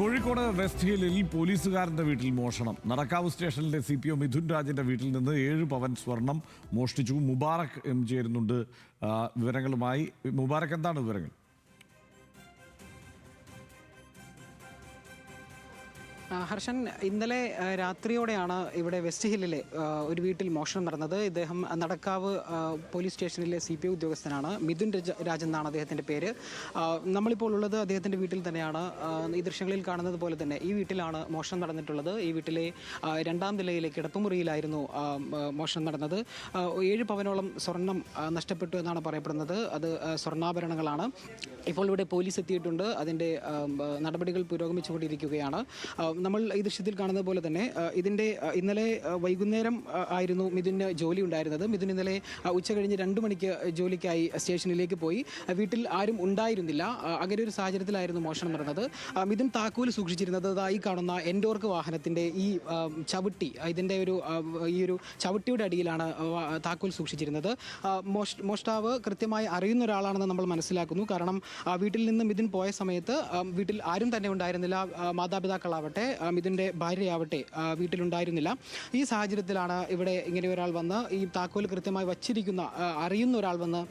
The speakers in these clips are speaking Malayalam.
കോഴിക്കോട് വെസ്റ്റ് ഹില്ലിൽ പോലീസുകാരന്റെ വീട്ടിൽ മോഷണം. നടക്കാവ് സ്റ്റേഷനിലെ CPO മിഥുൻ രാജിന്റെ വീട്ടിൽ നിന്ന് 7 പവൻ സ്വർണം മോഷ്ടിച്ചു. മുബാറക് ചേരുന്നുണ്ട് വിവരങ്ങളുമായി. മുബാറക്, എന്താണ് വിവരങ്ങൾ? ഹർഷൻ, ഇന്നലെ രാത്രിയോടെയാണ് ഇവിടെ വെസ്റ്റ് ഹില്ലിലെ ഒരു വീട്ടിൽ മോഷണം നടന്നത്. ഇദ്ദേഹം നടക്കാവ് പോലീസ് സ്റ്റേഷനിലെ CPO ഉദ്യോഗസ്ഥനാണ്. മിഥുൻ രാജ് എന്നാണ് അദ്ദേഹത്തിൻ്റെ പേര്. നമ്മളിപ്പോൾ ഉള്ളത് അദ്ദേഹത്തിൻ്റെ വീട്ടിൽ തന്നെയാണ്. ഈ ദൃശ്യങ്ങളിൽ കാണുന്നത് പോലെ തന്നെ ഈ വീട്ടിലാണ് മോഷണം നടന്നിട്ടുള്ളത്. ഈ വീട്ടിലെ 2ാം നിലയിലെ കിടപ്പുമുറിയിലായിരുന്നു മോഷണം നടന്നത്. 7 പവനോളം സ്വർണം നഷ്ടപ്പെട്ടു എന്നാണ് പറയപ്പെടുന്നത്. അത് സ്വർണ്ണാഭരണങ്ങളാണ്. ഇപ്പോൾ ഇവിടെ പോലീസ് എത്തിയിട്ടുണ്ട്. അതിൻ്റെ നടപടികൾ പുരോഗമിച്ചുകൊണ്ടിരിക്കുകയാണ്. നമ്മൾ ഈ ദൃശ്യത്തിൽ കാണുന്നത് പോലെ തന്നെ ഇന്നലെ വൈകുന്നേരം ആയിരുന്നു മിഥുന് ജോലി ഉണ്ടായിരുന്നത്. മിഥുൻ ഇന്നലെ ഉച്ച കഴിഞ്ഞ് 2 മണിക്ക് ജോലിക്കായി സ്റ്റേഷനിലേക്ക് പോയി. വീട്ടിൽ ആരും ഉണ്ടായിരുന്നില്ല. അങ്ങനെ ഒരു സാഹചര്യത്തിലായിരുന്നു മോഷണം നടന്നത്. മിഥുൻ താക്കോൽ സൂക്ഷിച്ചിരുന്നത് ഈ കാണുന്ന എൻഡോർക്ക് വാഹനത്തിൻ്റെ ഈ ചവിട്ടി, ഇതിൻ്റെ ഈ ഒരു ചവിട്ടിയുടെ അടിയിലാണ് താക്കോൽ സൂക്ഷിച്ചിരുന്നത്. മോഷ്ടാവ് കൃത്യമായി അറിയുന്ന ഒരാളാണെന്ന് നമ്മൾ മനസ്സിലാക്കുന്നു. കാരണം വീട്ടിൽ നിന്ന് മിഥുൻ പോയ സമയത്ത് വീട്ടിൽ ആരും തന്നെ ഉണ്ടായിരുന്നില്ല. മാതാപിതാക്കളാവട്ടെ മിഥുൻ്റെ ഭാര്യയാവട്ടെ വീട്ടിലുണ്ടായിരുന്നില്ല. ഈ സാഹചര്യത്തിലാണ് ഇവിടെ ഇങ്ങനെ ഒരാൾ വന്ന് ഈ താക്കോൽ കൃത്യമായി വച്ചിരിക്കുന്ന അറിയുന്ന ഒരാൾ വന്ന്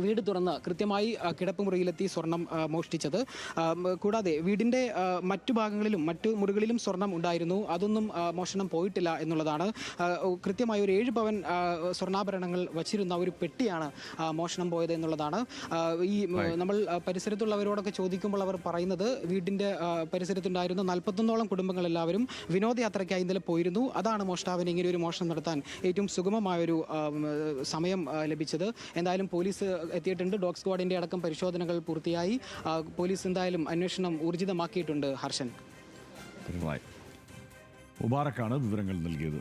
വീട് തുറന്ന് കൃത്യമായി കിടപ്പുമുറിയിലെത്തി സ്വർണം മോഷ്ടിച്ചത്. കൂടാതെ വീടിൻ്റെ മറ്റു ഭാഗങ്ങളിലും മറ്റു മുറികളിലും സ്വർണം ഉണ്ടായിരുന്നു. അതൊന്നും മോഷണം പോയിട്ടില്ല എന്നുള്ളതാണ്. കൃത്യമായി ഒരു 7 പവൻ സ്വർണ്ണാഭരണങ്ങൾ വച്ചിരുന്ന ഒരു പെട്ടിയാണ് മോഷണം പോയത് എന്നുള്ളതാണ്. ഈ നമ്മൾ പരിസരത്തുള്ളവരോടൊക്കെ ചോദിക്കുമ്പോൾ അവർ പറയുന്നത് വീടിൻ്റെ പരിസരത്തുണ്ടായിരുന്ന 41ഓളം കുടുംബങ്ങളെല്ലാവരും വിനോദയാത്രയ്ക്കായി ഇന്നലെ പോയിരുന്നു. അതാണ് മോഷ്ടാവിന് ഇങ്ങനെ ഒരു മോഷണം നടത്താൻ ഏറ്റവും സുഗമമായൊരു സമയം ലഭിച്ചത്. എന്തായാലും പോലീസ് എത്തിയിട്ടുണ്ട്. ഡോഗ് സ്ക്വാഡിൻ്റെ അടക്കം പരിശോധനകൾ പൂർത്തിയായി. പോലീസ് എന്തായാലും അന്വേഷണം ഊർജിതമാക്കിയിട്ടുണ്ട്. ഹർഷൻ, മുബാറക്കാണ് വിവരങ്ങൾ നൽകിയത്.